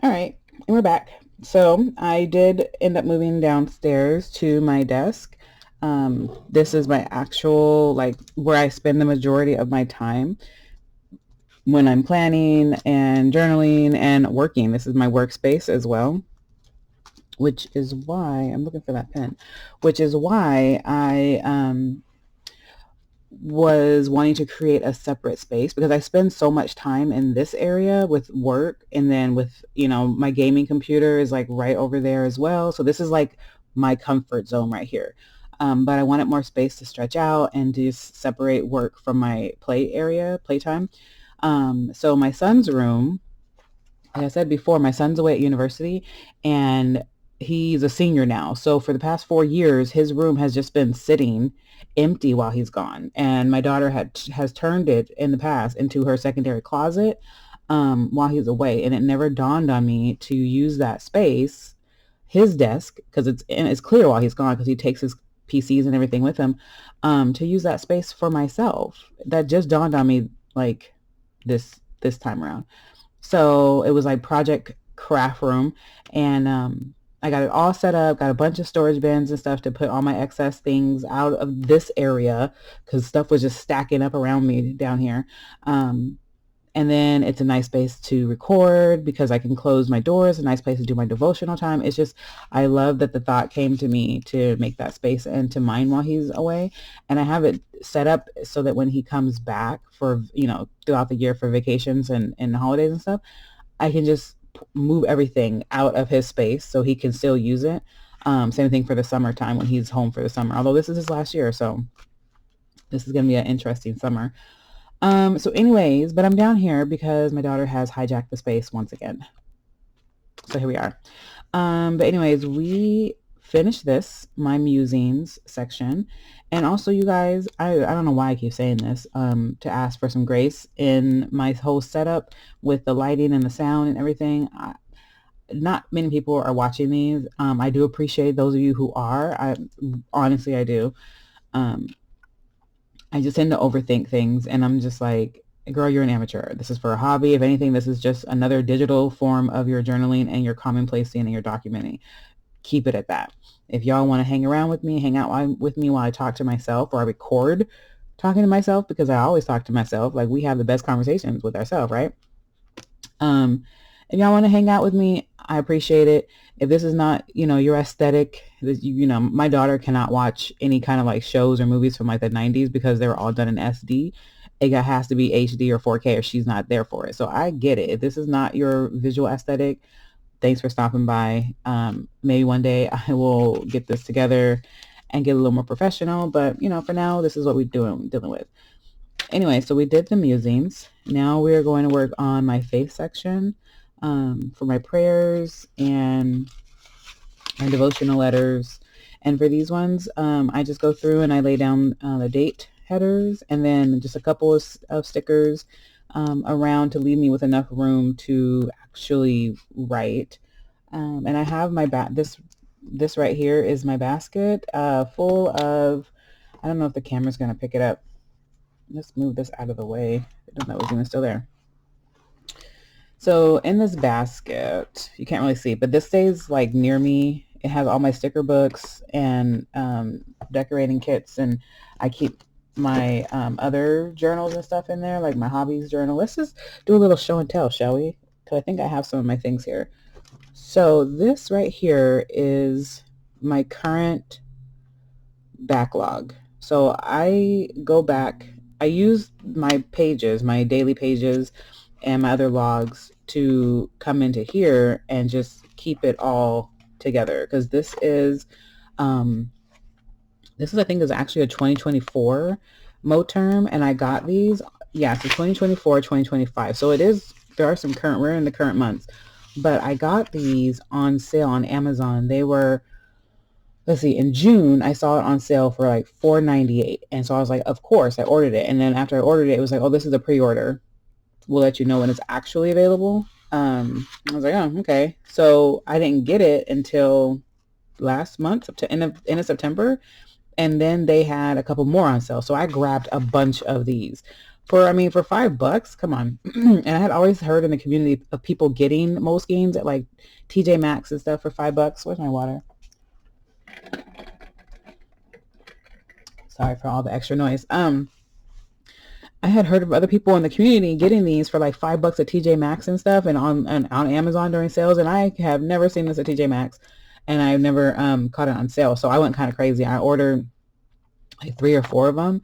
All right, and we're back. So I did end up moving downstairs to my desk. This is my actual, like, where I spend the majority of my time when I'm planning and journaling and working. This is my workspace as well, which is why I'm looking for that pen, which is why I was wanting to create a separate space, because I spend so much time in this area with work, and then with, my gaming computer is like right over there as well. So this is like my comfort zone right here. But I wanted more space to stretch out and to just separate work from my playtime. So my son's room, like I said before, my son's away at university, and he's a senior now. So for the past 4 years, his room has just been sitting empty while he's gone. And my daughter has turned it in the past into her secondary closet while he's away. And it never dawned on me to use that space, his desk, because it's clear while he's gone because he takes his PCs and everything with him, to use that space for myself. That just dawned on me like this time around. So it was like project craft room, and I got it all set up, got a bunch of storage bins and stuff to put all my excess things out of this area because stuff was just stacking up around me down here. Um, and then it's a nice space to record because I can close my doors, a nice place to do my devotional time. It's just, I love that the thought came to me to make that space into mine while he's away. And I have it set up so that when he comes back for, throughout the year for vacations and holidays and stuff, I can just move everything out of his space so he can still use it. Same thing for the summertime when he's home for the summer, although this is his last year. So this is going to be an interesting summer. So anyways, but I'm down here because my daughter has hijacked the space once again. So here we are. But anyways, we finished my musings section. And also, you guys, I don't know why I keep saying this, to ask for some grace in my whole setup with the lighting and the sound and everything. Not many people are watching these. I do appreciate those of you who are. Honestly, I do. Um, I just tend to overthink things, and I'm just like, girl, you're an amateur. This is for a hobby. If anything, this is just another digital form of your journaling and your commonplacing and your documenting. Keep it at that. If y'all want to hang around with me, hang out with me while I talk to myself, or I record talking to myself, because I always talk to myself. Like, we have the best conversations with ourselves, right? If y'all want to hang out with me, I appreciate it. If this is not, your aesthetic, my daughter cannot watch any kind of like shows or movies from like the 90s because they were all done in SD. Has to be HD or 4K or she's not there for it. So I get it. If this is not your visual aesthetic, thanks for stopping by. Maybe one day I will get this together and get a little more professional. But, for now, this is what we're dealing with. Anyway, so we did the musings. Now we're going to work on my faith section, for my prayers and my devotional letters. And for these ones, I just go through and I lay down the date headers and then just a couple of stickers around to leave me with enough room to actually write. And I have my this right here is my basket full of, I don't know if the camera's going to pick it up. Let's move this out of the way. I didn't know it was even still there. So in this basket, you can't really see, but this stays like near me. It has all my sticker books and decorating kits, and I keep my other journals and stuff in there, like my hobbies journal. Let's just do a little show and tell, shall we? Because I think I have some of my things here. So this right here is my current backlog. So I go back, I use my pages, my daily pages and my other logs to come into here and just keep it all together, because this is I think is actually a 2024 mode term, and I got these, yeah, so 2024, 2025. So there are some we're in the current months, but I got these on sale on Amazon. They were, let's see, in June, I saw it on sale for like $4.98. And so I was like, of course, I ordered it. And then after I ordered it, it was like, oh, this is a pre-order. We'll let you know when it's actually available. I was like, oh, okay. So I didn't get it until last month, end of September. And then they had a couple more on sale. So I grabbed a bunch of these. for $5, come on. And I had always heard in the community of people getting Moleskine's at like TJ Maxx and stuff for $5. Where's my water? Sorry for all the extra noise. I had heard of other people in the community getting these for like $5 at TJ Maxx and stuff, and on Amazon during sales. And I have never seen this at TJ Maxx, and I've never caught it on sale. So I went kind of crazy. I ordered like 3 or 4 of them.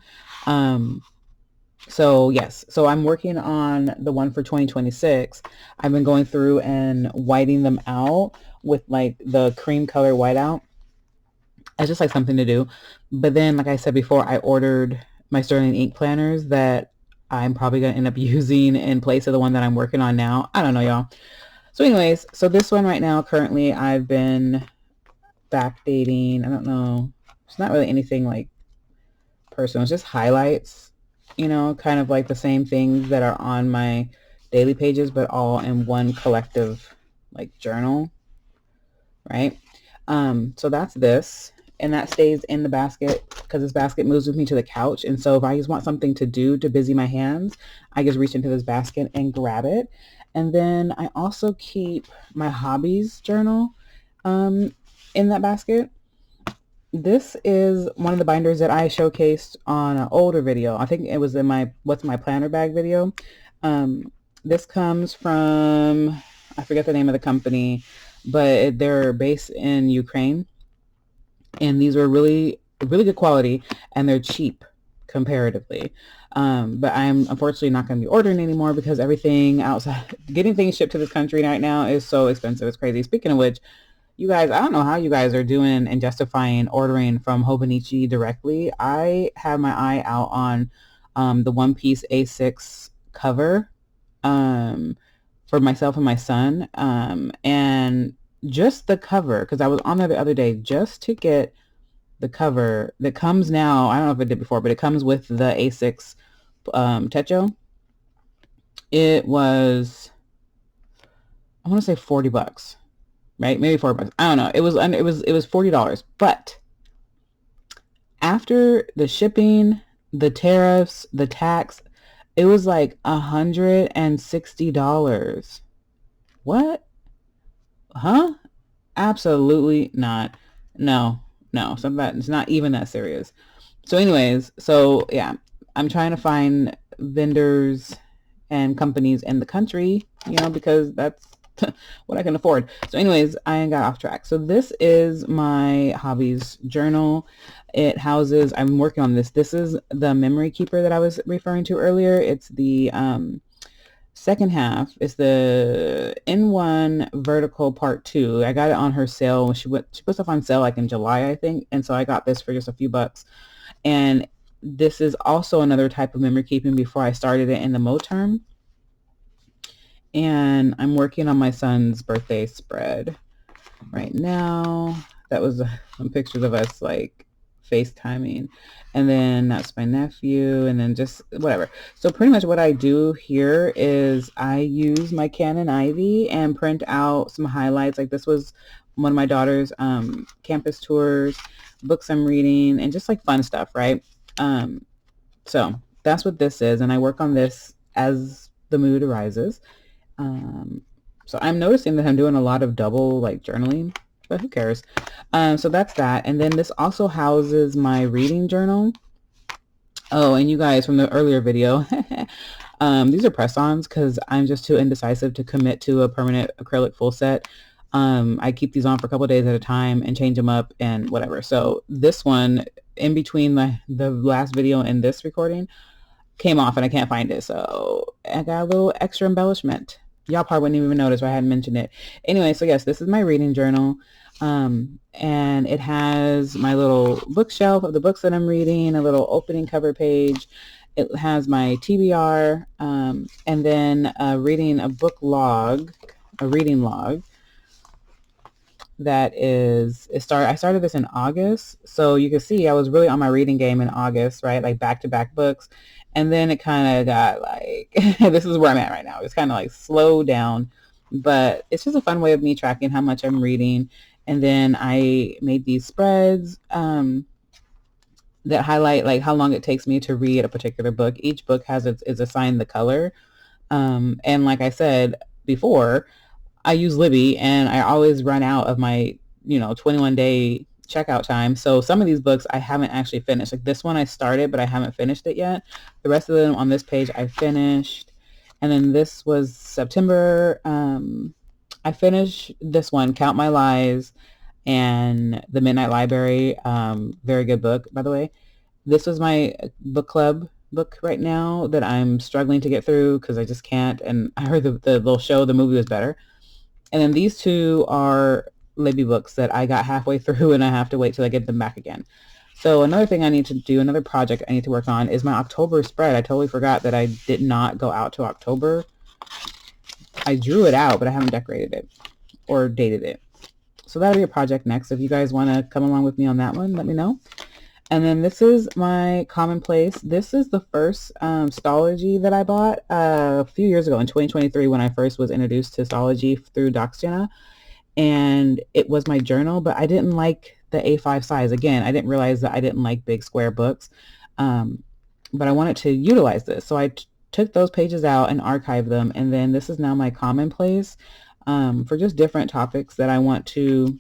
So yes, so I'm working on the one for 2026. I've been going through and whiting them out with like the cream color whiteout. It's just like something to do. But then, like I said before, I ordered my Sterling ink planners that I'm probably going to end up using in place of the one that I'm working on now. I don't know, y'all. So anyways, so this one right now, currently I've been backdating. I don't know. It's not really anything like personal. It's just highlights, you know, kind of like the same things that are on my daily pages, but all in one collective like journal, right? So that's this. And that stays in the basket because this basket moves with me to the couch. And so if I just want something to do to busy my hands, I just reach into this basket and grab it. And then I also keep my hobbies journal in that basket. This is one of the binders that I showcased on an older video. I think it was in my What's My Planner Bag video. This comes from, I forget the name of the company, but they're based in Ukraine. And these are really, really good quality, and they're cheap comparatively. But I'm unfortunately not going to be ordering anymore because everything outside, getting things shipped to this country right now is so expensive. It's crazy. Speaking of which, you guys, I don't know how you guys are doing and justifying ordering from Hobonichi directly. I have my eye out on the One Piece A6 cover for myself and my son. And just the cover, because I was on there the other day just to get the cover that comes now. I don't know if it did before, but it comes with the A6 Techo. It was, I want to say $40, right? Maybe $4. I don't know. It was $40. But after the shipping, the tariffs, the tax, it was like $160. What? Huh? Absolutely not. No, it's not even that serious. So anyways, so yeah, I'm trying to find vendors and companies in the country, you know, because that's what I can afford. So anyways, I got off track. So this is my hobbies journal. It houses, I'm working on this. This is the memory keeper that I was referring to earlier. It's the second half. Is the N1 vertical part 2. I got it on her sale when she put stuff on sale like in July, I think. And so I got this for just a few bucks. And this is also another type of memory keeping before I started it in the Mo term. And I'm working on my son's birthday spread right now. That was some pictures of us like FaceTiming, and then that's my nephew, and then just whatever. So pretty much what I do here is I use my Canon Ivy and print out some highlights. Like this was one of my daughter's campus tours, books I'm reading, and just like fun stuff, right? So that's what this is, and I work on this as the mood arises. So I'm noticing that I'm doing a lot of double like journaling, but who cares? So that's that. And then this also houses my reading journal. Oh, and you guys from the earlier video, these are press-ons because I'm just too indecisive to commit to a permanent acrylic full set. I keep these on for a couple of days at a time and change them up and whatever. So this one, in between the last video and this recording, came off and I can't find it. So I got a little extra embellishment. Y'all probably wouldn't even notice if I hadn't mentioned it. Anyway, so yes, this is my reading journal. And it has my little bookshelf of the books that I'm reading, a little opening cover page. It has my TBR, and then reading a book log, a reading log. That is, I started this in August. So you can see I was really on my reading game in August, right? Like back-to-back books. And then it kind of got like, this is where I'm at right now. It's kind of like slowed down, but it's just a fun way of me tracking how much I'm reading. And then I made these spreads. that highlight like how long it takes me to read a particular book. Each book has is assigned the color. And like I said before, I use Libby and I always run out of my, 21-day checkout time. So some of these books I haven't actually finished. Like this one I started, but I haven't finished it yet. The rest of them on this page I finished. And then this was September. I finished this one, Count My Lies and The Midnight Library. Very good book, by the way. This was my book club book right now that I'm struggling to get through because I just can't. And I heard the little show, the movie was better. And then these two are Libby books that I got halfway through and I have to wait till I get them back again. So another thing I need to do, another project I need to work on is my October spread. I totally forgot that I did not go out to October. I drew it out, but I haven't decorated it or dated it. So that'll be a project next. If you guys want to come along with me on that one, let me know. And then this is my commonplace. This is the first Stalogy that I bought a few years ago in 2023 when I first was introduced to Stalogy through Doxjana. And it was my journal, but I didn't like the A5 size. Again, I didn't realize that I didn't like big square books, but I wanted to utilize this. So I took those pages out and archived them. And then this is now my commonplace for just different topics that I want to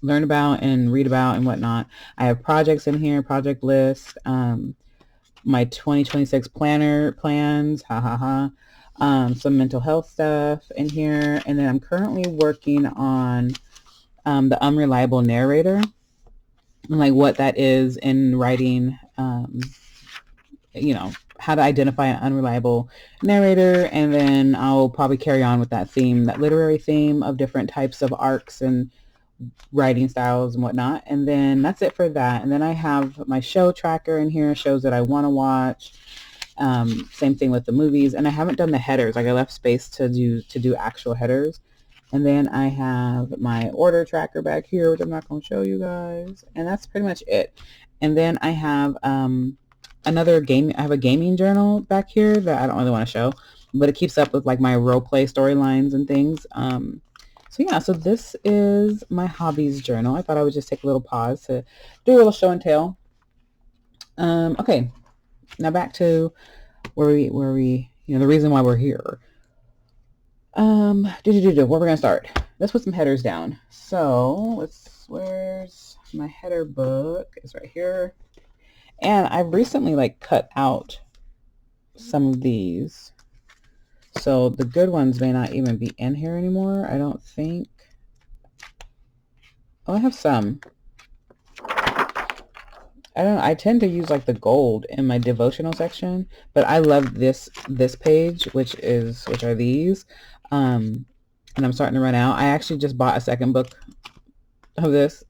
learn about and read about and whatnot. I have projects in here, project list, my 2026 planner plans, some mental health stuff in here. And then I'm currently working on the unreliable narrator and like what that is in writing, how to identify an unreliable narrator. And then I'll probably carry on with that theme, that literary theme of different types of arcs and writing styles and whatnot. And then that's it for that. And then I have my show tracker in here, shows that I want to watch. Same thing with the movies. And I haven't done the headers. Like I left space to do actual headers. And then I have my order tracker back here, which I'm not going to show you guys. And that's pretty much it. And then I have another game. I have a gaming journal back here that I don't really want to show, but it keeps up with like my role play storylines and things. So yeah, so this is my hobbies journal. I thought I would just take a little pause to do a little show and tell. Okay, now back to where we, the reason why we're here. Where we're gonna start. Let's put some headers down. So where's my header book? It's right here. And I've recently like cut out some of these. So the good ones may not even be in here anymore, I don't think. Oh, I have some. I tend to use like the gold in my devotional section, but I love this page, which are these. And I'm starting to run out. I actually just bought a second book of this.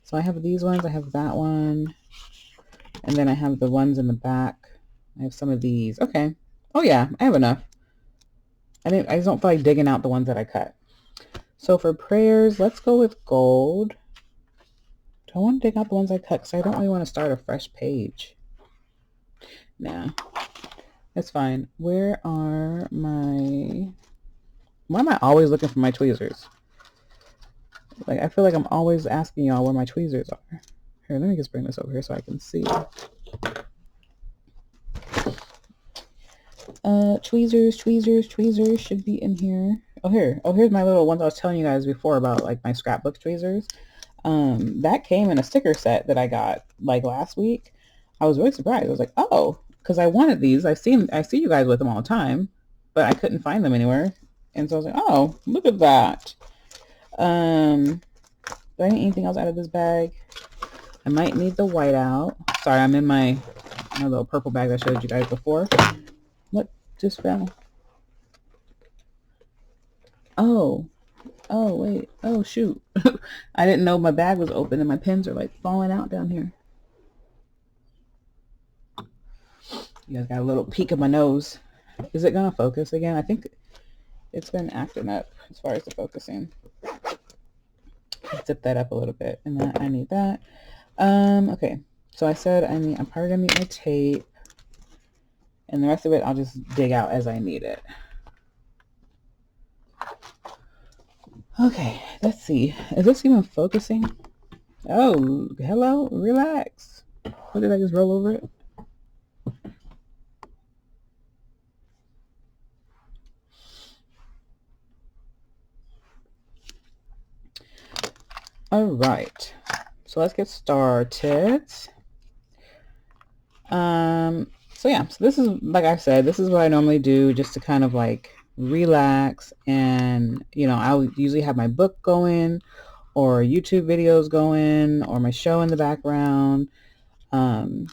So I have these ones, I have that one, and then I have the ones in the back. I have some of these. Okay. Oh yeah, I have enough. I just don't feel like digging out the ones that I cut. So for prayers, let's go with gold. Do I want to dig out the ones I cut? Because I don't really want to start a fresh page. Nah, that's fine. Why am I always looking for my tweezers? Like, I feel like I'm always asking y'all where my tweezers are. Here, let me just bring this over here so I can see. Tweezers should be in here. Here's my little ones I was telling you guys before about like my scrapbook tweezers. That came in a sticker set that I got like last week. I was really surprised. I was like, oh, because I wanted these. I see you guys with them all the time, but I couldn't find them anywhere. And so I was like, oh, look at that. Do I need anything else out of this bag? I might need the whiteout. Sorry, I'm in my little purple bag I showed you guys before. What just fell? Oh, wait. Oh, shoot. I didn't know my bag was open and my pens are like falling out down here. You guys got a little peek of my nose. Is it going to focus again? I think it's been acting up as far as the focusing. Zip that up a little bit. And then I need that. Okay. So I said I'm probably going to need my tape. And the rest of it I'll just dig out as I need it. Okay, let's see. Is this even focusing? Oh, hello, relax. What did I just roll over it? All right, so let's get started. So yeah, so this is, like I said, this is what I normally do just to kind of like relax. And, you know, I'll usually have my book going or YouTube videos going or my show in the background. And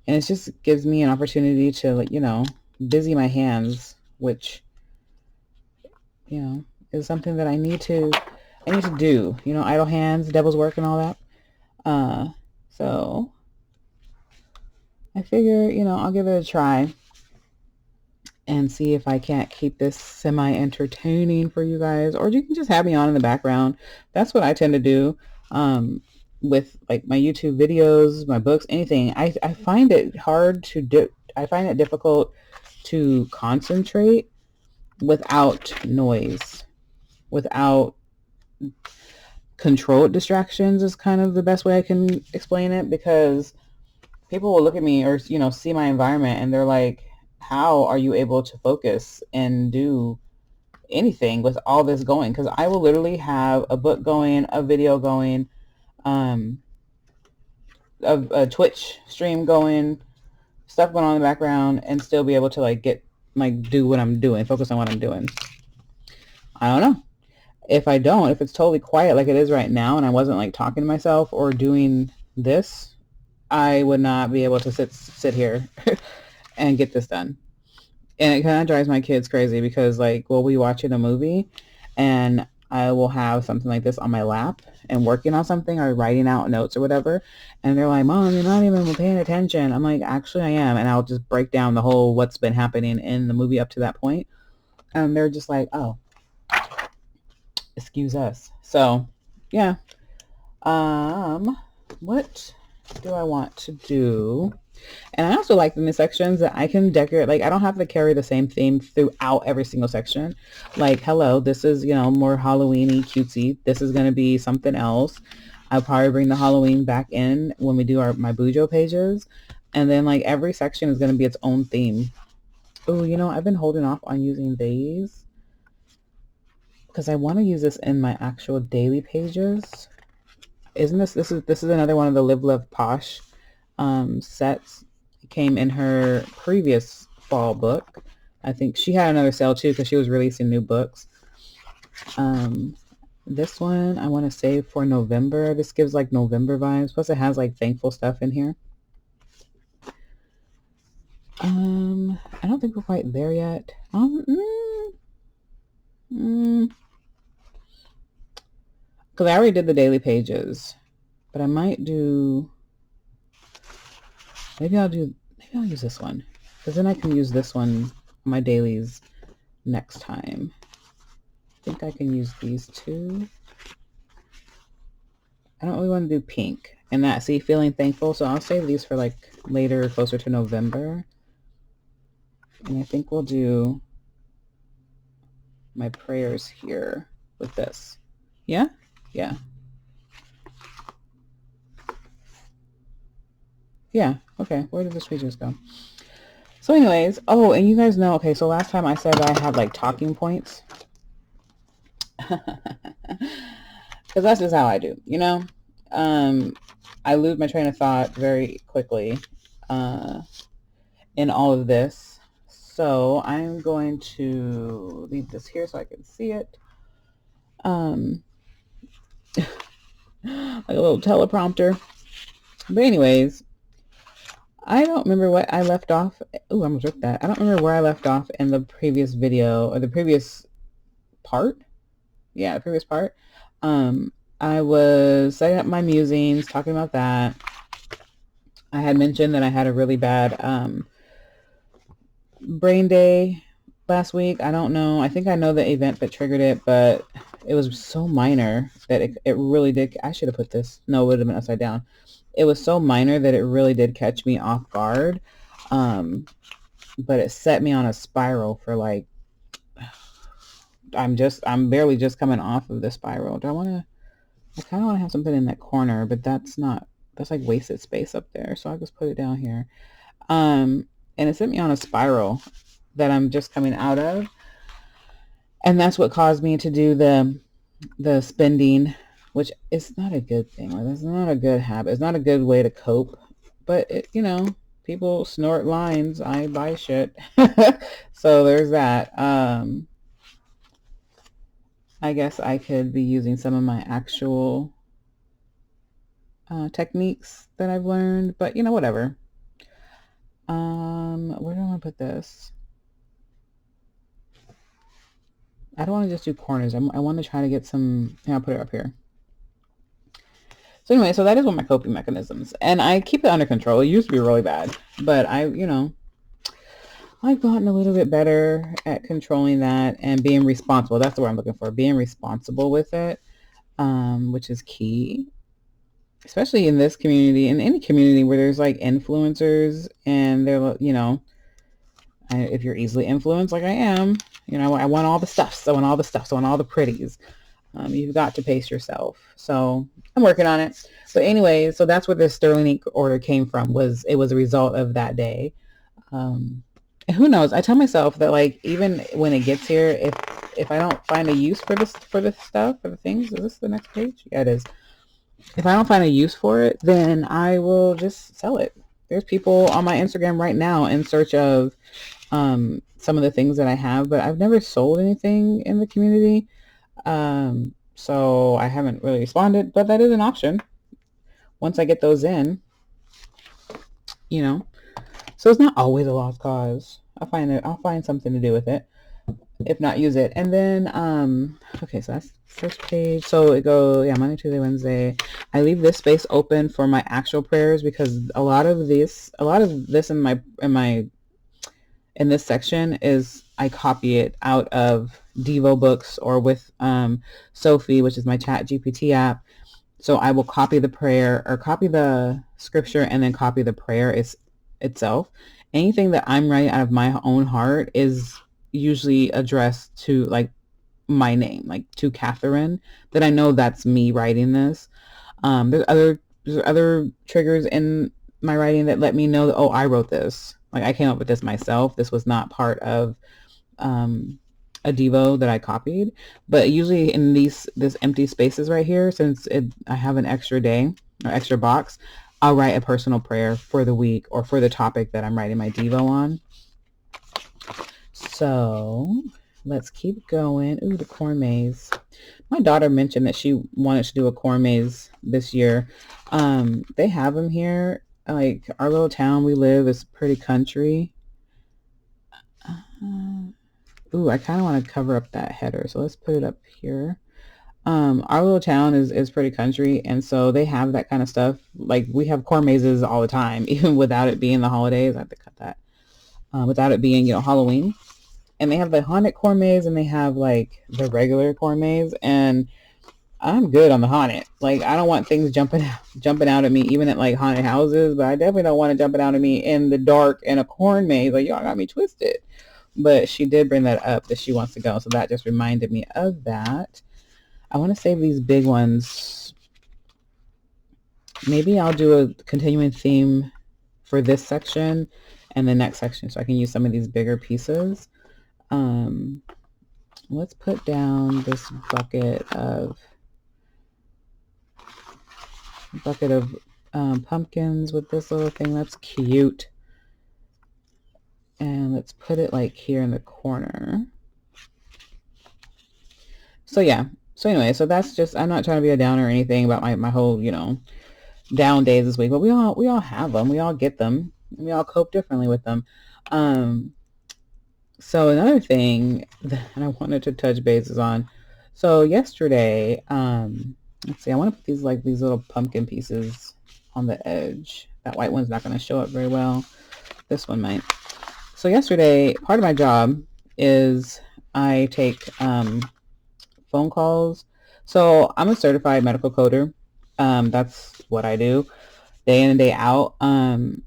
it just gives me an opportunity to, like, you know, busy my hands, which, you know, is something that I need to do, you know, idle hands, devil's work and all that. So I figure, you know, I'll give it a try and see if I can't keep this semi-entertaining for you guys, or you can just have me on in the background. That's what I tend to do with like my YouTube videos, my books, anything. I find it hard to do. I find it difficult to concentrate without noise, without controlled distractions is kind of the best way I can explain it, because people will look at me or, you know, see my environment and they're like, how are you able to focus and do anything with all this going? Because I will literally have a book going, a video going, a Twitch stream going, stuff going on in the background, and still be able to like do what I'm doing, focus on what I'm doing. I don't know. If it's totally quiet like it is right now and I wasn't like talking to myself or doing this, I would not be able to sit here and get this done. And it kind of drives my kids crazy because, like, we'll be watching a movie and I will have something like this on my lap and working on something or writing out notes or whatever. And they're like, Mom, you're not even paying attention. I'm like, actually I am. And I'll just break down the whole what's been happening in the movie up to that point. And they're just like, oh, excuse us. So, yeah. What do I want to do? And I also like in the sections that I can decorate, like I don't have to carry the same theme throughout every single section. Like, hello, this is, you know, more Halloween-y, cutesy. This is going to be something else. I'll probably bring the Halloween back in when we do my Bujo pages. And then like every section is going to be its own theme. Oh, you know, I've been holding off on using these because I want to use this in my actual daily pages. Isn't this is another one of the Live Love Posh sets. It came in her previous fall book. I think she had another sale too because she was releasing new books. This one I want to save for November. This gives like November vibes. Plus it has like thankful stuff in here. I don't think we're quite there yet. Because I already did the daily pages, but I might do. Maybe I'll use this one, because then I can use this one on my dailies next time. I think I can use these two. I don't really want to do pink and that, see, feeling thankful. So I'll save these for like later, closer to November. And I think we'll do my prayers here with this. Yeah? Yeah. Yeah. Okay. Where did this pages go? So anyways, oh, and you guys know, okay, so last time I said I had like talking points. Because that's just how I do, you know? I lose my train of thought very quickly in all of this. So I'm going to leave this here so I can see it. Like a little teleprompter. But anyways, I don't remember what I left off. Oh, I'm going to rip that. I don't remember where I left off in the previous video or the previous part. Yeah, the previous part. I was setting up my musings, talking about that. I had mentioned that I had a really bad brain day last week. I don't know. I think I know the event that triggered it, but it was so minor that it really did. I should have put this. No, it would have been upside down. It was so minor that it really did catch me off guard. But it set me on a spiral for like, I'm barely just coming off of the spiral. I kind of want to have something in that corner, but that's not that's like wasted space up there. So I'll just put it down here. And it sent me on a spiral that I'm just coming out of. And that's what caused me to do the spending, which is not a good thing. Like, that's not a good habit. It's not a good way to cope. But it, you know, people snort lines. I buy shit. So there's that. I guess I could be using some of my actual techniques that I've learned, but you know, whatever. Where do I want to put this? I don't want to just do corners. I want to try to get some, I'll put it up here. So anyway, so that is one of my coping mechanisms. And I keep it under control. It used to be really bad, but I've gotten a little bit better at controlling that and being responsible. That's the word I'm looking for. Being responsible with it, which is key, especially in this community, in any community where there's like influencers and they're, if you're easily influenced like I am, I want all the stuffs. I want all the stuffs. I want all the pretties. You've got to pace yourself. So I'm working on it. But anyway, so that's where the Sterling ink order came from. It was a result of that day. And who knows? I tell myself that, like, even when it gets here, if I don't find a use for the stuff, for the things, is this the next page? Yeah, it is. If I don't find a use for it, then I will just sell it. There's people on my Instagram right now in search of some of the things that I have, but I've never sold anything in the community. So I haven't really responded, but that is an option once I get those in, so it's not always a lost cause. I'll find something to do with it, if not use it. And then, okay, so that's the first page. So it goes, Monday, Tuesday, Wednesday. I leave this space open for my actual prayers because a lot of this in this section is I copy it out of Devo books or with Sophie, which is my chat GPT app. So I will copy the prayer or copy the scripture and then copy the prayer itself. Anything that I'm writing out of my own heart is usually addressed to like my name, like to Catherine, that I know that's me writing this. There's other triggers in my writing that let me know that, oh, I wrote this. Like I came up with this myself. This was not part of a Devo that I copied. But usually in this empty spaces right here, since I have an extra day or extra box, I'll write a personal prayer for the week or for the topic that I'm writing my Devo on. So let's keep going. Ooh, the corn maze. My daughter mentioned that she wanted to do a corn maze this year. They have them here. Like our little town we live is pretty country. Ooh, I kind of want to cover up that header. So let's put it up here. Our little town is pretty country. And so they have that kind of stuff. Like we have corn mazes all the time, even without it being the holidays. I have to cut that. Without it being, Halloween. And they have the haunted corn maze and they have like the regular corn maze. And I'm good on the haunted. Like I don't want things jumping out at me, even at like haunted houses, but I definitely don't want it jumping out at me in the dark in a corn maze. Like y'all got me twisted. But she did bring that up that she wants to go. So that just reminded me of that. I want to save these big ones. Maybe I'll do a continuing theme for this section and the next section so I can use some of these bigger pieces. Let's put down this bucket of pumpkins with this little thing. That's cute. And let's put it like here in the corner. So yeah. So anyway, so that's just, I'm not trying to be a downer or anything about my whole, down days this week, but we all have them. We all get them. We all cope differently with them. So another thing that I wanted to touch bases on. So yesterday, let's see, I want to put these little pumpkin pieces on the edge. That white one's not going to show up very well. This one might. So yesterday, part of my job is I take phone calls. So I'm a certified medical coder. That's what I do day in and day out. And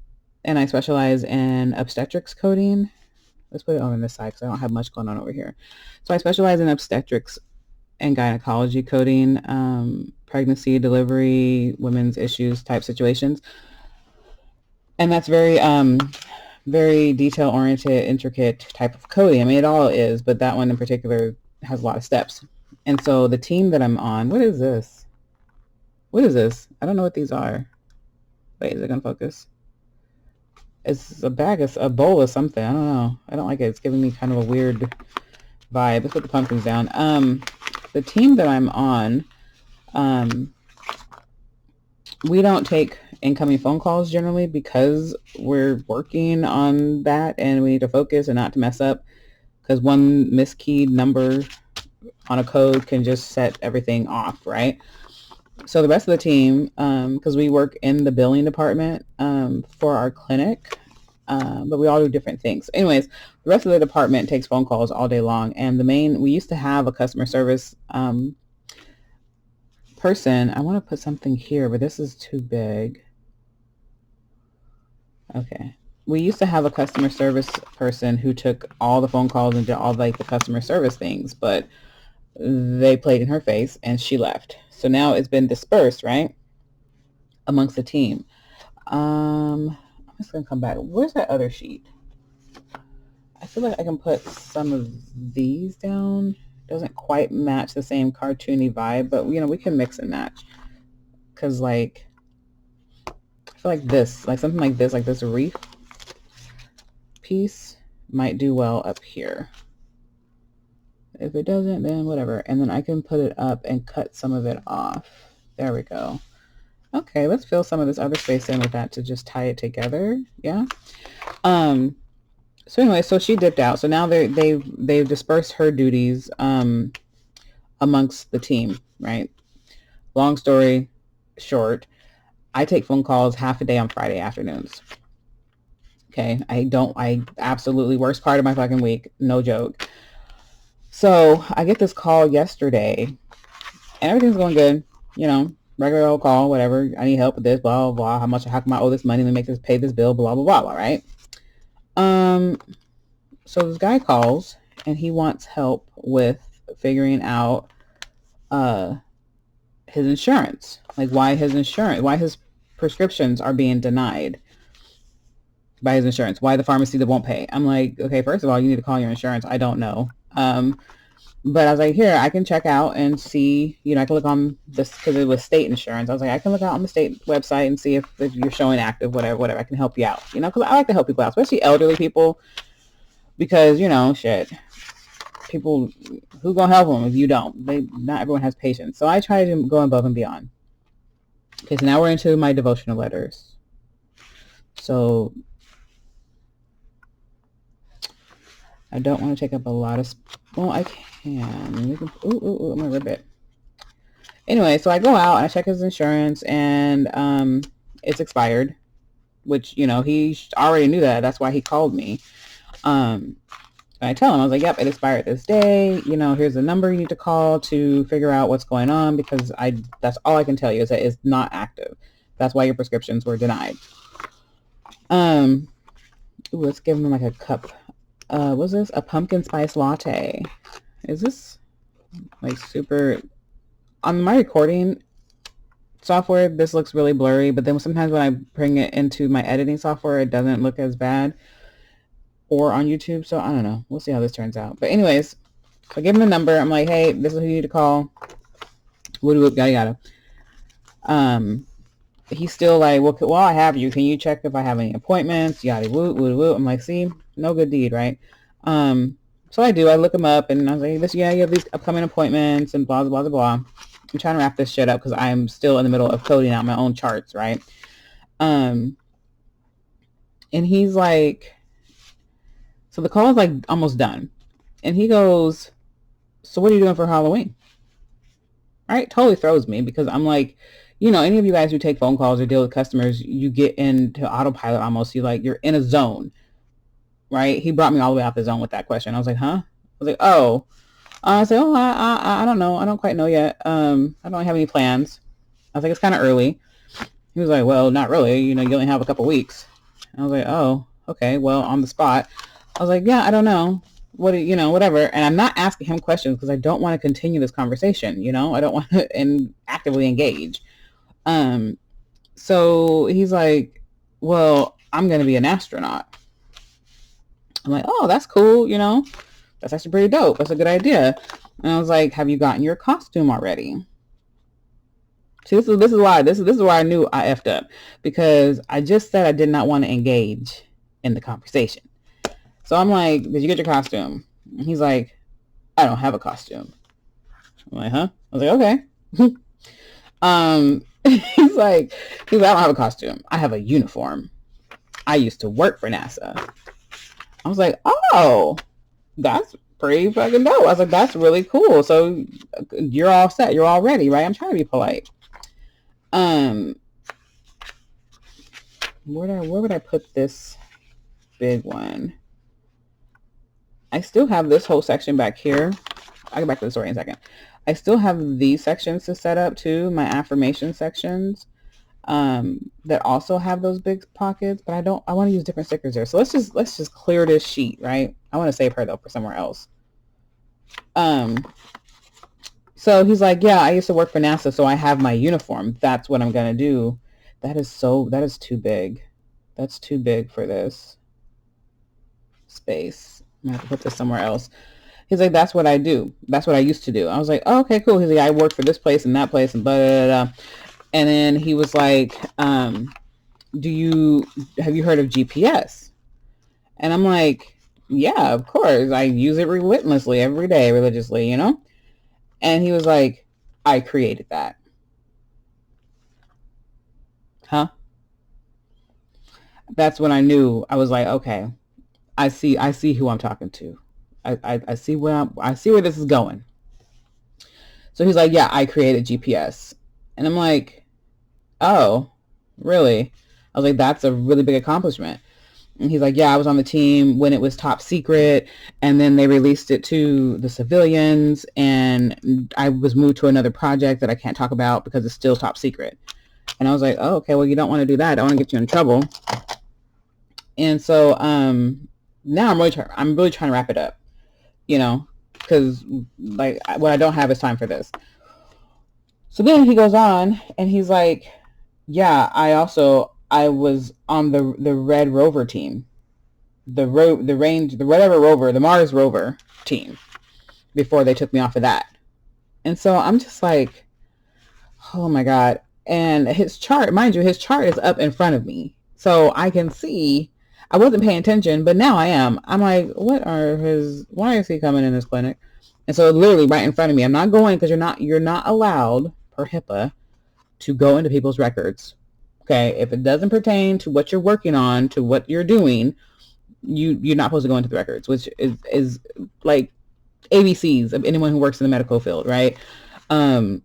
I specialize in obstetrics coding. Let's put it on this side because I don't have much going on over here. So I specialize in obstetrics and gynecology coding, pregnancy, delivery, women's issues type situations. And that's very, very detail-oriented, intricate type of coding. I mean, it all is, but that one in particular has a lot of steps. And so the team that I'm on, what is this? What is this? I don't know what these are. Wait, is it going to focus? It's a bag, a bowl of something. I don't know. I don't like it. It's giving me kind of a weird vibe. Let's put the pumpkins down. The team that I'm on, we don't take incoming phone calls generally because we're working on that and we need to focus and not to mess up, because one miskeyed number on a code can just set everything off, right? So the rest of the team, because we work in the billing department for our clinic, but we all do different things. Anyways, the rest of the department takes phone calls all day long. And we used to have a customer service person. I want to put something here, but this is too big. Okay. We used to have a customer service person who took all the phone calls and did all like the customer service things, but they played in her face and she left. So now it's been dispersed, right, amongst the team. I'm just going to come back. Where's that other sheet? I feel like I can put some of these down. Doesn't quite match the same cartoony vibe, but you know, we can mix and match. Because like, I feel like this, like something like this reef piece might do well up here. If it doesn't, then whatever. And then I can put it up and cut some of it off. There we go. Okay, let's fill some of this other space in with that to just tie it together. Yeah. So anyway, so she dipped out. So now they've dispersed her duties amongst the team, right? Long story short, I take phone calls half a day on Friday afternoons. Okay, I absolutely worst part of my fucking week, no joke. So I get this call yesterday and everything's going good, you know, regular old call, whatever. I need help with this, blah, blah, blah. How come I owe this money? Let me pay this bill, blah, blah, blah, blah, right? So this guy calls and he wants help with figuring out his insurance, like why his prescriptions are being denied by his insurance, why the pharmacy that won't pay. I'm like, okay, first of all, you need to call your insurance. I don't know. But I was like, here, I can check out and see, you know, I can look on this because it was state insurance. I was like, I can look out on the state website and see if you're showing active, whatever. I can help you out, you know, because I like to help people out, especially elderly people, because, you know, shit, people, who gonna help them if you don't? Not everyone has patience. So I try to go above and beyond. Okay, so now we're into my devotional letters. So I don't want to take up a lot of, well, I can. I'm gonna rip it. Anyway, so I go out and I check his insurance and it's expired, which, you know, he already knew that. That's why he called me. And I tell him, I was like, yep, it expired this day. You know, here's the number you need to call to figure out what's going on, because that's all I can tell you is that it's not active. That's why your prescriptions were denied. Let's give him like a cup. What's this? A pumpkin spice latte. Is this like super, on my recording software, this looks really blurry, but then sometimes when I bring it into my editing software, it doesn't look as bad, or on YouTube. So I don't know. We'll see how this turns out. But anyways, I give him the number. I'm like, hey, this is who you need to call. Whoop, yada yada. He's still like, well, while I have you, can you check if I have any appointments? Yada woo. I'm like, see, no good deed, right? So I do. I look him up and I was like, this, yeah, you have these upcoming appointments and blah, blah, blah, blah. I'm trying to wrap this shit up because I'm still in the middle of coding out my own charts, right? And he's like, so the call is like almost done. And he goes, so what are you doing for Halloween? All right, totally throws me, because I'm like, you know, any of you guys who take phone calls or deal with customers, you get into autopilot almost. You're in a zone, right? He brought me all the way out the zone with that question. I was like, huh? I was like, oh. I said, oh, I don't know. I don't quite know yet. I don't have any plans. I was like, it's kind of early. He was like, well, not really. You know, you only have a couple weeks. I was like, oh, okay. Well, on the spot. I was like, yeah, I don't know. what, whatever. And I'm not asking him questions because I don't want to continue this conversation. I don't want to actively engage. So he's like, well, I'm going to be an astronaut. I'm like, oh, that's cool. That's actually pretty dope. That's a good idea. And I was like, have you gotten your costume already? See, this is why I knew I effed up, because I just said I did not want to engage in the conversation. So I'm like, did you get your costume? And he's like, I don't have a costume. I'm like, huh? I was like, okay. He's like, I don't have a costume. I have a uniform. I used to work for NASA. I was like, oh, that's pretty fucking dope. I was like, that's really cool. So you're all set. You're all ready, right? I'm trying to be polite. Where would I put this big one? I still have this whole section back here. I'll get back to the story in a second. I still have these sections to set up too, my affirmation sections, that also have those big pockets, but I want to use different stickers there. So let's just clear this sheet, right? I want to save her though for somewhere else. So he's like, yeah, I used to work for NASA, so I have my uniform. That's what I'm going to do. That is too big. That's too big for this space. I'm going to have to put this somewhere else. He's like, that's what I do. That's what I used to do. I was like, oh, okay, cool. He's like, I work for this place and that place and blah, blah, blah. And then he was like, have you heard of GPS? And I'm like, yeah, of course. I use it relentlessly every day, religiously, And he was like, I created that. Huh? That's when I knew. I was like, okay, I see who I'm talking to. I see where this is going. So he's like, yeah, I created GPS. And I'm like, oh, really? I was like, that's a really big accomplishment. And he's like, yeah, I was on the team when it was top secret, and then they released it to the civilians, and I was moved to another project that I can't talk about because it's still top secret. And I was like, oh, okay, well, you don't want to do that. I don't want to get you in trouble. And so now I'm really trying to wrap it up, because like what I don't have is time for this. So then he goes on and he's like, yeah, I was on the Red Rover team, the Mars rover team, before they took me off of that. And so I'm just like, oh my God. And his chart, mind you, his chart is up in front of me. So I can see, I wasn't paying attention, but now I am. I'm like, why is he coming in this clinic? And so literally right in front of me, I'm not going, because you're not allowed per HIPAA to go into people's records. Okay, if it doesn't pertain to what you're working on, to what you're doing, you're not supposed to go into the records, which is like ABCs of anyone who works in the medical field, right? And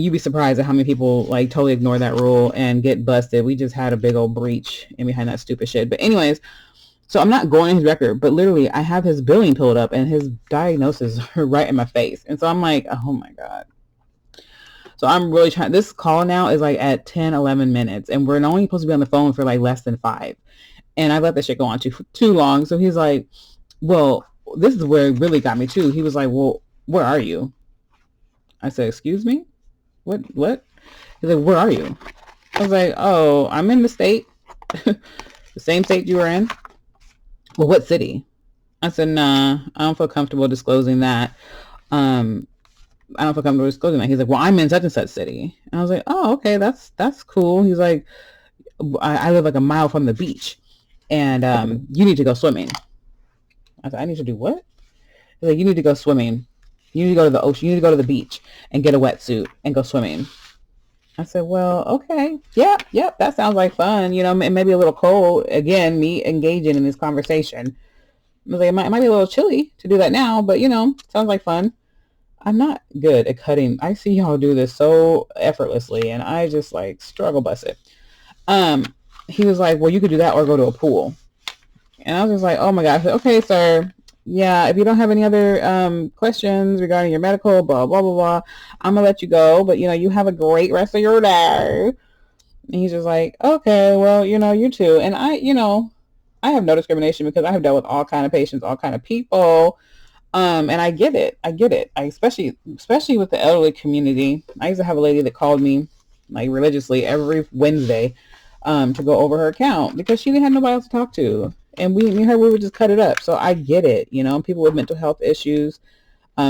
you'd be surprised at how many people like totally ignore that rule and get busted. We just had a big old breach in behind that stupid shit. But anyways, so I'm not going in his record, but literally I have his billing pulled up and his diagnosis right in my face. And so I'm like, oh my God. So I'm really trying. This call now is like at 10, 11 minutes, and we're only supposed to be on the phone for like less than 5. And I let this shit go on too long. So he's like, well, this is where it really got me too. He was like, well, where are you? I said, excuse me? What? He's like, where are you? I was like, oh, I'm in the state, the same state you were in. Well, what city? I said, nah, I don't feel comfortable disclosing that. I don't feel comfortable disclosing that. He's like, well, I'm in such and such city. And I was like, oh, okay, that's cool. He's like, I live like a mile from the beach, and you need to go swimming. I said, I need to do what? He's like, you need to go swimming. You need to go to the ocean. You need to go to the beach and get a wetsuit and go swimming. I said, well, okay. Yep, that sounds like fun. It may be a little cold. Again, me engaging in this conversation. I was like, it might be a little chilly to do that now, but, sounds like fun. I'm not good at cutting. I see y'all do this so effortlessly, and I just like struggle bust it. He was like, well, you could do that or go to a pool. And I was just like, oh my God. Okay, sir. Yeah, if you don't have any other questions regarding your medical, blah, blah, blah, blah, I'm going to let you go. But, you have a great rest of your day. And he's just like, okay, well, you too. And I have no discrimination because I have dealt with all kind of patients, all kind of people. And I get it. I get it. Especially with the elderly community. I used to have a lady that called me like religiously every Wednesday to go over her account because she didn't have nobody else to talk to. And me and her, we would just cut it up. So I get it. People with mental health issues,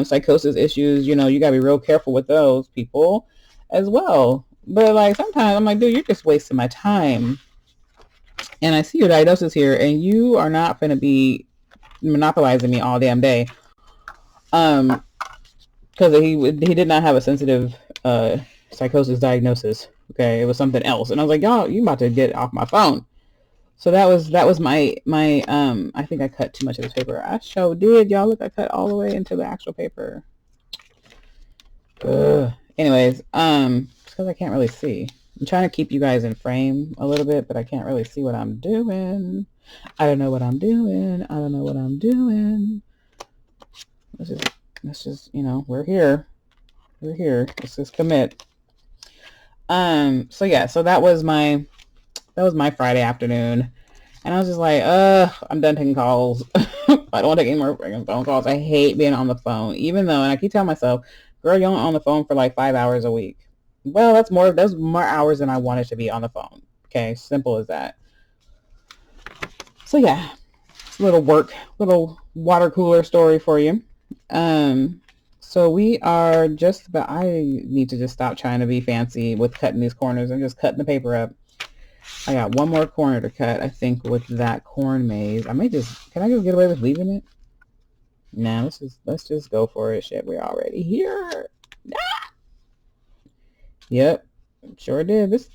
psychosis issues, you got to be real careful with those people as well. But like sometimes I'm like, dude, you're just wasting my time. And I see your diagnosis here and you are not going to be monopolizing me all damn day. Because he did not have a sensitive psychosis diagnosis. Okay, it was something else, and I was like, y'all, you about to get off my phone. So that was my I think I cut too much of this paper. I sure did, y'all. Look, I cut all the way into the actual paper. Anyways, because I can't really see. I'm trying to keep you guys in frame a little bit, but I can't really see what I'm doing. I don't know what I'm doing. I don't know what I'm doing. Let's just, we're here. We're here. Let's just commit. So yeah, so that was my Friday afternoon. And I was just like, I'm done taking calls. I don't want to take any more freaking phone calls. I hate being on the phone. Even though, and I keep telling myself, girl, you're on the phone for like 5 hours a week. Well, that's more hours than I wanted to be on the phone. Okay, simple as that. So yeah, little water cooler story for you. So we are just about, I need to just stop trying to be fancy with cutting these corners. I'm just cutting the paper up. I got one more corner to cut, I think, with that corn maze. Can I just get away with leaving it? Nah, let's just go for it. Shit, we're already here. Ah! Yep, sure did. This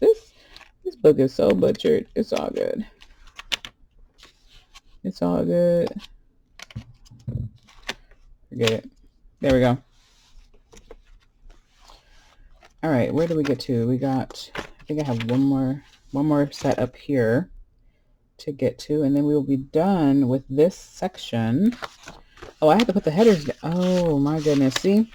book is so butchered. It's all good. It's all good. Forget it. There we go. All right, where do we get to? We got, I think I have one more set up here to get to, and then we will be done with this section. Oh, I have to put the headers down. Oh my goodness, see?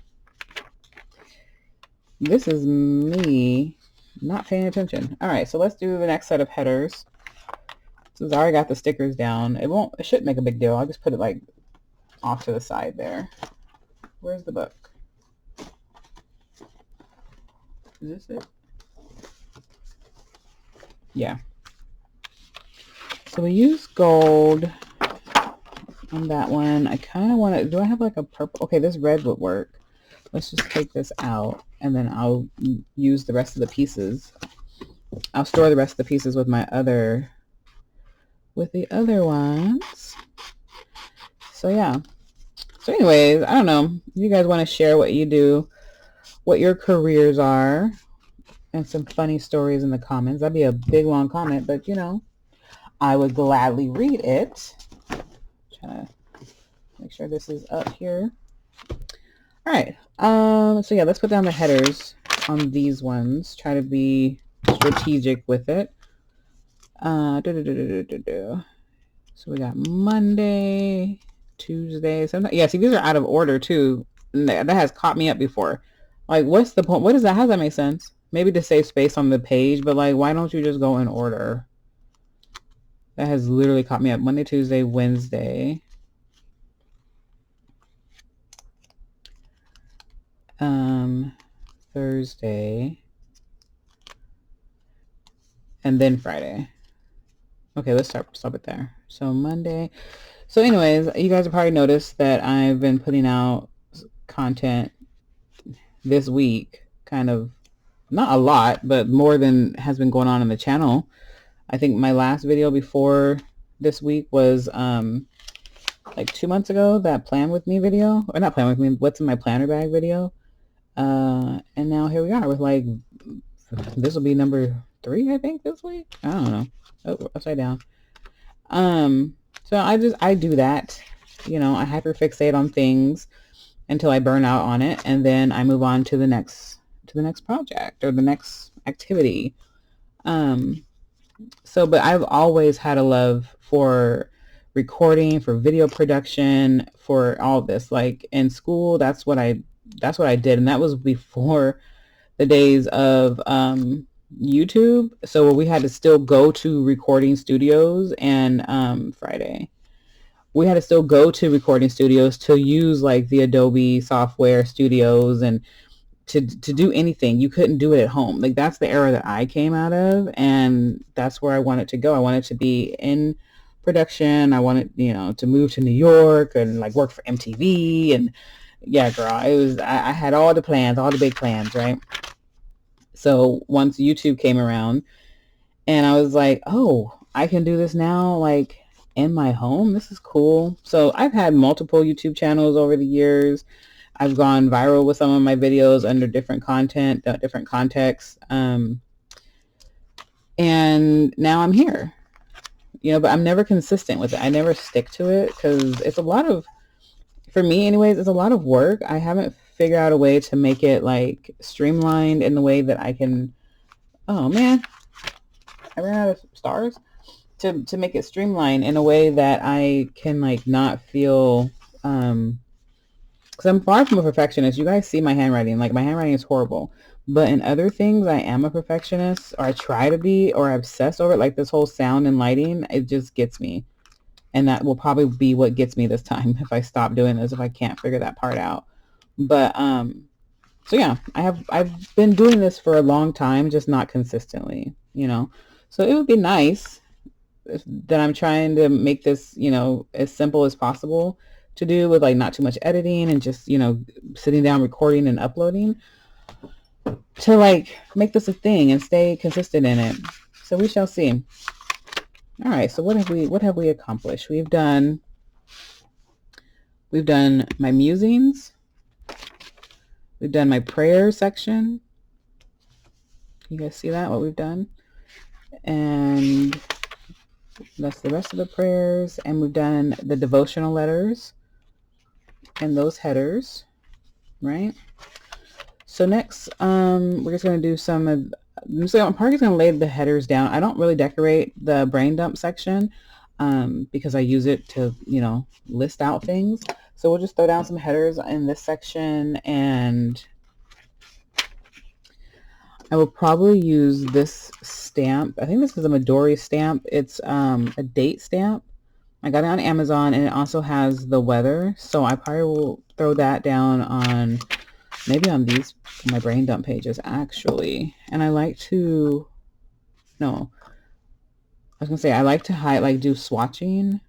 This is me not paying attention. All right, so let's do the next set of headers. Since I already got the stickers down, it shouldn't make a big deal. I'll just put it like off to the side there. Where's the book? Is this it? Yeah. So we use gold on that one. I kind of want to, do I have like a purple? Okay, this red would work. Let's just take this out and then I'll use the rest of the pieces. I'll store the rest of the pieces with the other ones. So yeah. So anyways, I don't know. You guys want to share what you do, what your careers are, and some funny stories in the comments. That'd be a big long comment, but I would gladly read it. Trying to make sure this is up here. All right. So yeah, let's put down the headers on these ones. Try to be strategic with it. So we got Monday, Tuesday. Yeah, see, these are out of order too. That has caught me up before. Like, what's the point? What is that? How does that make sense? Maybe to save space on the page, but like, why don't you just go in order? That has literally caught me up. Monday, Tuesday, Wednesday. Thursday. And then Friday. Okay, let's stop it there. So Monday. So anyways, you guys have probably noticed that I've been putting out content this week, kind of, not a lot, but more than has been going on the channel. I think my last video before this week was like 2 months ago, that plan with me video, or not plan with me, what's in my planner bag video. And now here we are with like, this will be number 3, I think, this week. I don't know. Oh, upside down. So I do that, I hyperfixate on things until I burn out on it, and then I move on to the next project or the next activity. So, but I've always had a love for recording, for video production, for all this. Like in school, that's what I did, and that was before the days of YouTube. So we had to still go to recording studios, and Friday. We had to still go to recording studios to use like the Adobe software studios, and to do anything. You couldn't do it at home. Like that's the era that I came out of, and that's where I wanted to go. I wanted to be in production. I wanted, to move to New York and like work for MTV. And yeah, girl, I had all the plans, all the big plans, right? So once YouTube came around, and I was like, oh, I can do this now, like in my home. This is cool. So I've had multiple YouTube channels over the years. I've gone viral with some of my videos under different content, different contexts. And now I'm here, but I'm never consistent with it. I never stick to it because it's a lot of, for me anyways, it's a lot of work. I haven't figured out a way to make it like streamlined in the way that I can, oh man, I ran out of stars, to make it streamlined in a way that I can like not feel, because I'm far from a perfectionist. You guys see my handwriting. Like my handwriting is horrible. But in other things, I am a perfectionist, or I try to be, or I obsess over it. Like this whole sound and lighting, it just gets me. And that will probably be what gets me this time if I stop doing this, if I can't figure that part out. But so yeah, I've been doing this for a long time, just not consistently, So it would be nice that I'm trying to make this, as simple as possible to do, with like not too much editing and just, sitting down, recording and uploading, to like make this a thing and stay consistent in it. So we shall see. All right. So what have we accomplished? We've done my musings. We've done my prayer section. You guys see that, what we've done? And that's the rest of the prayers. And we've done the devotional letters and those headers, right? So next, we're just going to do some of, so I'm probably going to lay the headers down. I don't really decorate the brain dump section because I use it to, list out things. So we'll just throw down some headers in this section, and I will probably use this stamp. I think this is a Midori stamp. It's a date stamp. I got it on Amazon, and it also has the weather. So I probably will throw that down on, maybe on these, my brain dump pages actually. And I like to, no, I was gonna say, I like to do swatching.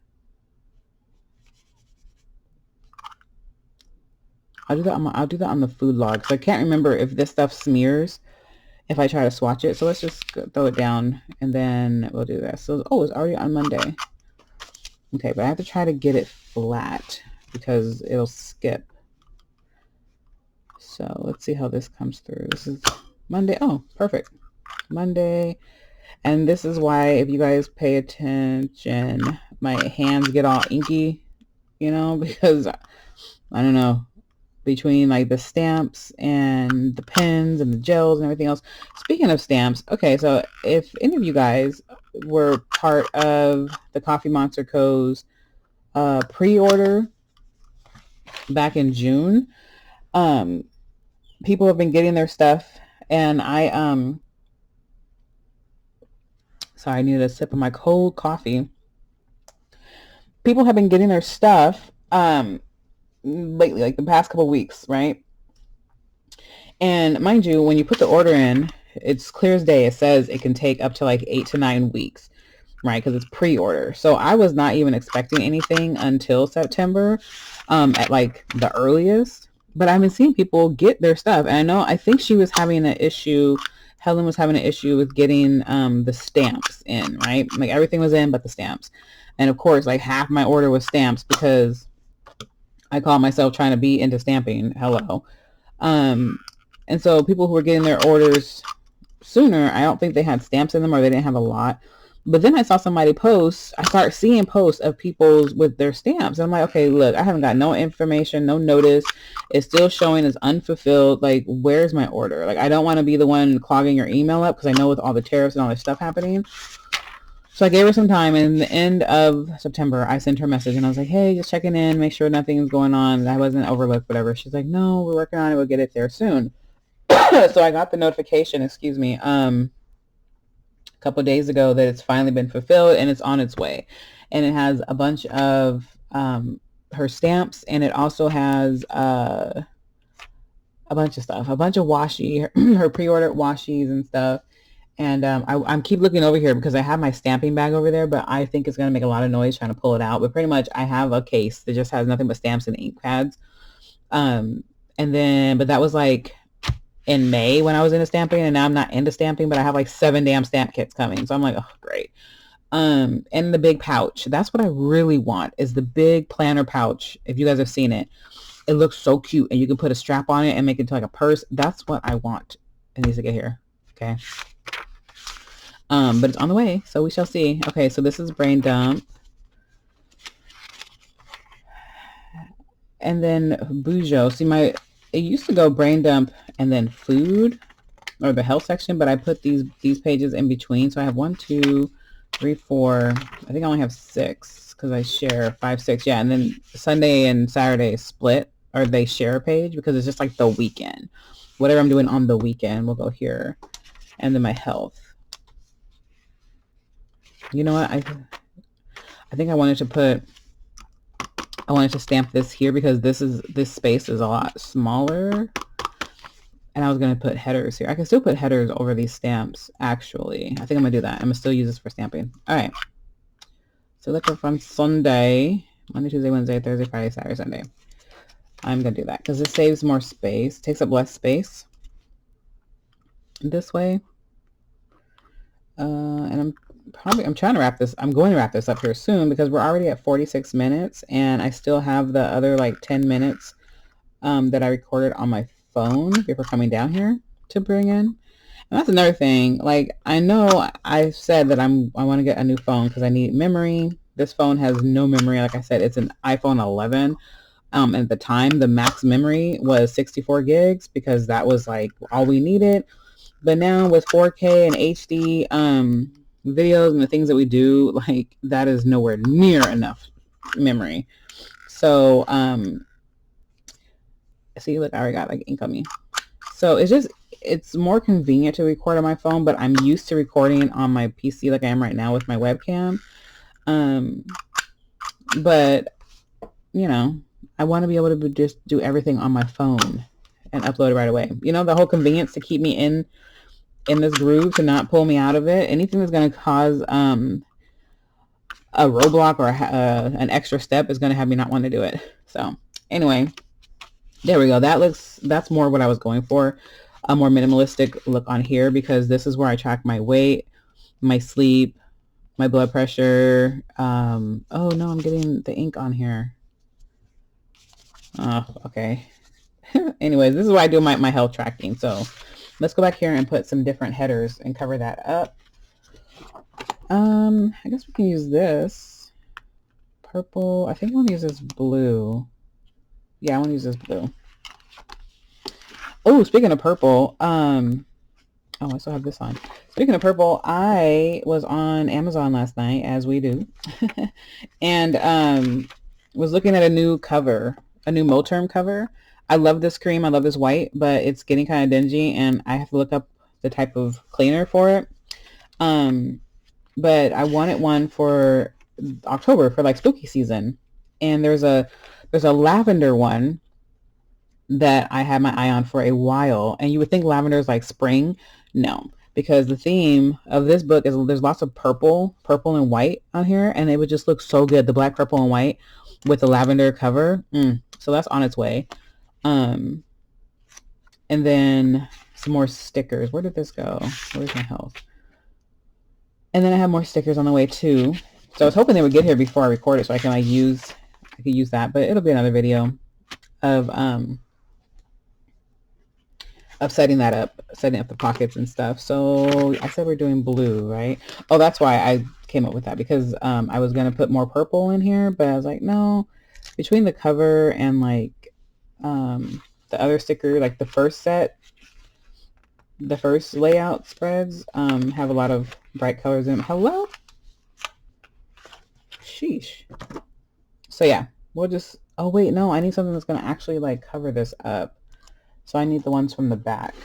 I'll do that on the food log, because I can't remember if this stuff smears if I try to swatch it. So let's just throw it down, and then we'll do that. So, oh, it's already on Monday. Okay, but I have to try to get it flat because it'll skip. So let's see how this comes through. This is Monday. Oh, perfect. Monday. And this is why, if you guys pay attention, my hands get all inky, because I don't know, between like the stamps and the pens and the gels and everything else. Speaking of stamps, okay, so if any of you guys were part of the Coffee Monster Co.'s pre-order back in June, people have been getting their stuff, and sorry, I needed a sip of my cold coffee. People have been getting their stuff lately, like the past couple weeks, right? And mind you, when you put the order in, it's clear as day. It says it can take up to like 8 to 9 weeks, right? Because it's pre-order. So I was not even expecting anything until September, at like the earliest. But I've been seeing people get their stuff. And I think she was having an issue. Helen was having an issue with getting the stamps in, right? Like everything was in but the stamps. And of course, like half my order was stamps because I call myself trying to be into stamping. Hello. And so people who were getting their orders sooner, I don't think they had stamps in them, or they didn't have a lot. But then I saw somebody post, I start seeing posts of people with their stamps. And I'm like, okay, look, I haven't got no information, no notice. It's still showing as unfulfilled. Like, where's my order? Like, I don't want to be the one clogging your email up, because I know with all the tariffs and all this stuff happening. So I gave her some time, and in the end of September, I sent her a message, and I was like, hey, just checking in, make sure nothing's going on. I wasn't overlooked, whatever. She's like, no, we're working on it. We'll get it there soon. So I got the notification, excuse me, a couple of days ago that it's finally been fulfilled and it's on its way. And it has a bunch of her stamps, and it also has a bunch of stuff, a bunch of washi, her pre-ordered washies and stuff. And I'm keep looking over here because I have my stamping bag over there, but I think it's going to make a lot of noise trying to pull it out. But pretty much I have a case that just has nothing but stamps and ink pads. And then, but that was like in May when I was into stamping, and now I'm not into stamping, but I have like 7 damn stamp kits coming. So I'm like, oh, great. And the big pouch. That's what I really want, is the big planner pouch. If you guys have seen it, it looks so cute, and you can put a strap on it and make it into like a purse. That's what I want. It needs to get here. Okay. But it's on the way, so we shall see. Okay, so this is brain dump. And then Bujo. See, it used to go brain dump and then food, or the health section, but I put these pages in between. So I have 1, 2, 3, 4. I think I only have 6 because I share 5, 6. Yeah, and then Sunday and Saturday split, or they share a page because it's just like the weekend. Whatever I'm doing on the weekend will go here. And then my health. You know what? I think I wanted to stamp this here because this space is a lot smaller. And I was going to put headers here. I can still put headers over these stamps, actually. I think I'm going to do that. I'm going to still use this for stamping. All right. So look up on Sunday. Monday, Tuesday, Wednesday, Thursday, Friday, Saturday, Sunday. I'm going to do that because it saves more space. Takes up less space this way. And I'm trying to wrap this. I'm going to wrap this up here soon because we're already at 46 minutes and I still have the other like 10 minutes that I recorded on my phone before coming down here to bring in. And that's another thing. Like, I know I said that I want to get a new phone because I need memory. This phone has no memory. Like I said, it's an iPhone 11. At the time, the max memory was 64 gigs because that was like all we needed. But now with 4K and HD videos and the things that we do, like, that is nowhere near enough memory. So, see, look, I already got like ink on me. So it's more convenient to record on my phone, but I'm used to recording on my PC like I am right now with my webcam. But, you know, I want to be able to just do everything on my phone and upload it right away. You know, the whole convenience to keep me in this groove, to not pull me out of it. Anything that's going to cause a roadblock or an extra step is going to have me not want to do it. So anyway, there we go. That's more what I was going for. A more minimalistic look on here because this is where I track my weight, my sleep, my blood pressure. Oh no, I'm getting the ink on here. Oh, okay. Anyways, this is why I do my health tracking. So let's go back here and put some different headers and cover that up. I guess we can use this purple. I think I want to use this blue. Yeah, I want to use this blue. Oh, speaking of purple, oh, I still have this on. Speaking of purple, I was on Amazon last night, as we do, and was looking at a new cover, a new Moterm cover. I love this cream. I love this white, but it's getting kind of dingy, and I have to look up the type of cleaner for it. But I wanted one for October for like spooky season, and there's a lavender one that I had my eye on for a while, and you would think lavender is like spring. No, because the theme of this book is there's lots of purple and white on here, and it would just look so good, the black, purple, and white with the lavender cover. So that's on its way. And then some more stickers. Where did this go? Where's my health? And then I have more stickers on the way too. So I was hoping they would get here before I record it so I can use that, but it'll be another video of setting up the pockets and stuff. So I said we're doing blue, right? Oh, that's why I came up with that, because I was going to put more purple in here, but I was like, no, between the cover and like the other sticker, like the first layout spreads have a lot of bright colors in them. Hello? Sheesh. So yeah, we'll just, oh wait, no, I need something that's going to actually like cover this up. So I need the ones from the back.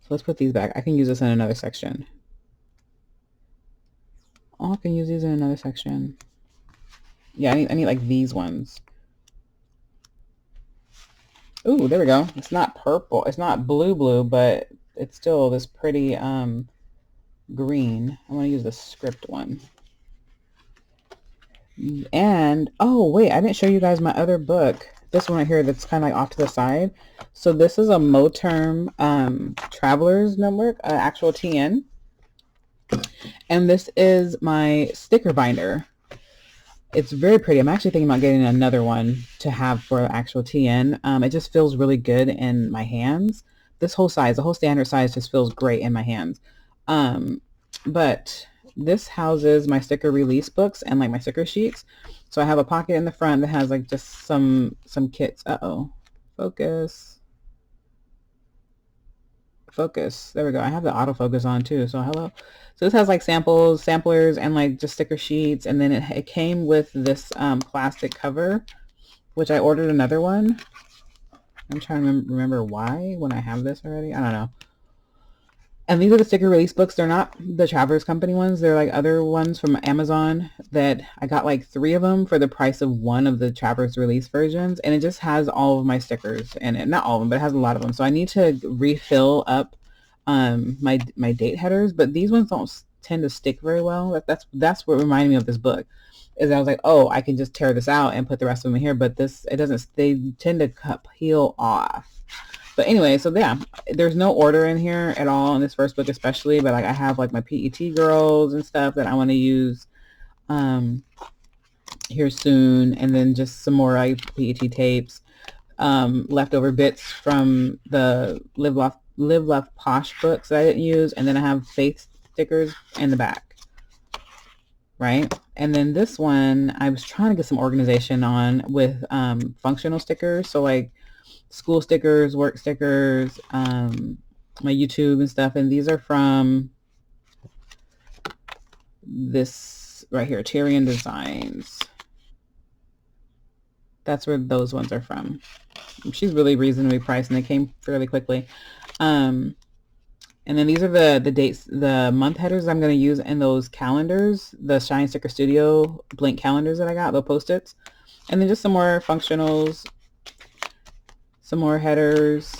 So let's put these back. I can use this in another section. Oh, I can use these in another section. Yeah, I need like these ones. Ooh, there we go. It's not purple. It's not blue, but it's still this pretty green. I want to use the script one. And, oh, wait, I didn't show you guys my other book. This one right here that's kind of like off to the side. So this is a Moterm Traveler's Notebook, actual TN. And this is my sticker binder. It's very pretty. I'm actually thinking about getting another one to have for actual TN. It just feels really good in my hands. This whole size, the whole standard size just feels great in my hands. But this houses my sticker release books and like my sticker sheets. So I have a pocket in the front that has like just some kits. Focus. There we go. I have the autofocus on too. So hello. So this has like samplers, and like just sticker sheets. And then it came with this plastic cover, which I ordered another one. I'm trying to remember why when I have this already. I don't know. And these are the sticker release books. They're not the Travelers Company ones. They're like other ones from Amazon that I got like 3 of them for the price of one of the Travelers release versions. And it just has all of my stickers in it. Not all of them, but it has a lot of them. So I need to refill up my date headers. But these ones don't tend to stick very well. That's what reminded me of this book. Is I was like, oh, I can just tear this out and put the rest of them in here. But it doesn't. They tend to peel off. But anyway, so yeah, there's no order in here at all in this first book especially, but like I have like my PET girls and stuff that I want to use here soon, and then just some more like PET tapes, leftover bits from the Live Left Posh books that I didn't use, and then I have faith stickers in the back, right? And then this one, I was trying to get some organization on with functional stickers, so like school stickers, work stickers, my YouTube and stuff. And these are from this right here, Tyrion Designs. That's where those ones are from. She's really reasonably priced, and they came fairly quickly. And then these are the dates, the month headers I'm going to use in those calendars, the Shine Sticker Studio blank calendars that I got, the Post-its. And then just some more functionals, some more headers.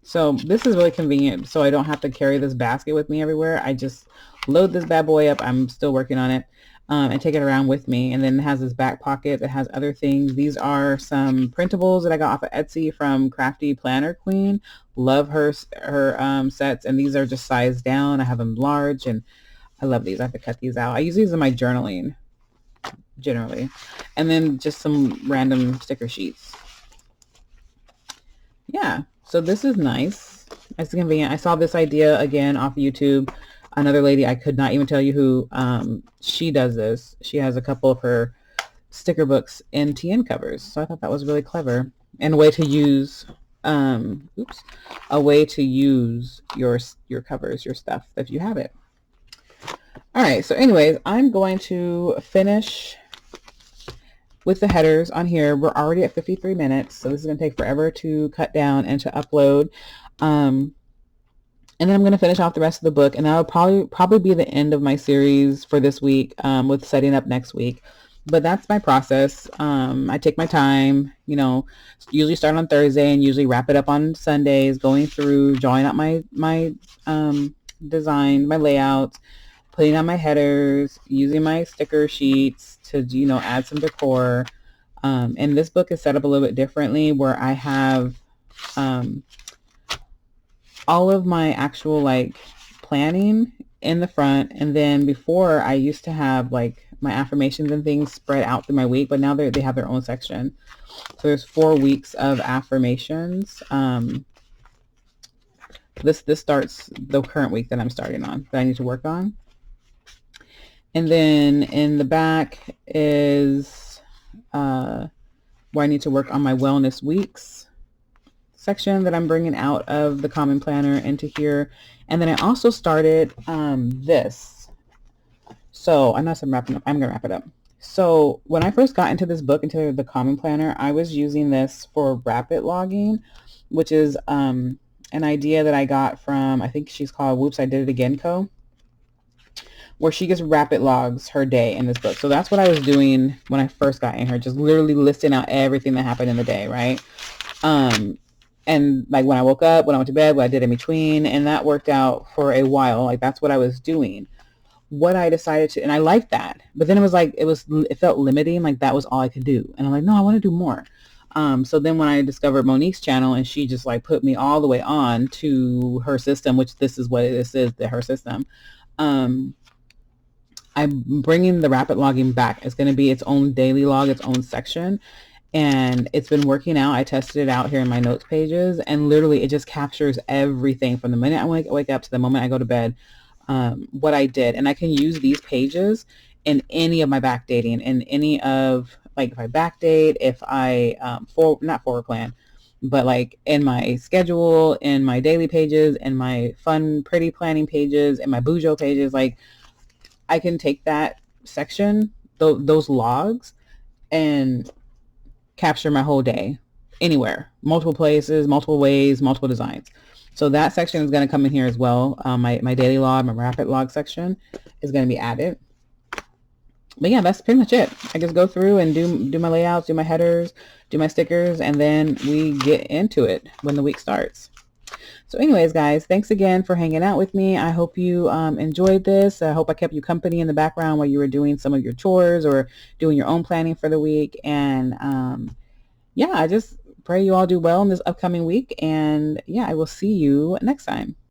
So this is really convenient, so I don't have to carry this basket with me everywhere. I just load this bad boy up. I'm still working on it, and take it around with me. And then it has this back pocket that has other things. These are some printables that I got off of Etsy from Crafty Planner Queen. Love her sets, and these are just sized down. I have them large, and I love these. I have to cut these out. I use these in my journaling generally. And then just some random sticker sheets. Yeah, so this is nice. It's convenient. I saw this idea again off YouTube. Another lady, I could not even tell you who, she does this. She has a couple of her sticker books in TN covers. So I thought that was really clever. And a way to use, a way to use your covers, your stuff, if you have it. All right, so anyways, I'm going to finish with the headers on here. We're already at 53 minutes, so this is going to take forever to cut down and to upload. And then I'm going to finish off the rest of the book, and that'll probably be the end of my series for this week, with setting up next week. But that's my process. I take my time, usually start on Thursday and usually wrap it up on Sundays, going through, drawing out my design, my layouts, putting on my headers, using my sticker sheets to, add some decor. And this book is set up a little bit differently, where I have all of my actual like planning in the front. And then before, I used to have like my affirmations and things spread out through my week, but now they have their own section. So there's 4 weeks of affirmations. This starts the current week that I'm starting on, that I need to work on. And then in the back is where I need to work on my wellness weeks section that I'm bringing out of the Common Planner into here. And then I also started this. So I'm going to wrap it up. So when I first got into this book, into the Common Planner, I was using this for rapid logging, which is an idea that I got from, I think she's called Whoops, I Did It Again Co., where she just rapid logs her day in this book. So that's what I was doing when I first got in here, just literally listing out everything that happened in the day, right? And like when I woke up, when I went to bed, what I did in between, and that worked out for a while. Like that's what I was doing. What I decided to, and I liked that, but then it was like, it felt limiting. Like that was all I could do. And I'm like, no, I want to do more. So then when I discovered Monique's channel and she just like put me all the way on to her system, which this is what this is, her system. I'm bringing the rapid logging back. It's going to be its own daily log, its own section. And it's been working out. I tested it out here in my notes pages, and literally it just captures everything from the minute I wake up to the moment I go to bed, what I did. And I can use these pages in any of my backdating, in any of, like if I backdate, if I, not forward plan, but like in my schedule, in my daily pages, in my fun, pretty planning pages, in my Bujo pages, like I can take that section, those logs, and capture my whole day anywhere, multiple places, multiple ways, multiple designs. So that section is going to come in here as well. My daily log, my rapid log section is going to be added. But yeah, that's pretty much it. I just go through and do my layouts, do my headers, do my stickers, and then we get into it when the week starts. So anyways, guys, thanks again for hanging out with me. I hope you enjoyed this. I hope I kept you company in the background while you were doing some of your chores or doing your own planning for the week. And yeah, I just pray you all do well in this upcoming week. And yeah, I will see you next time.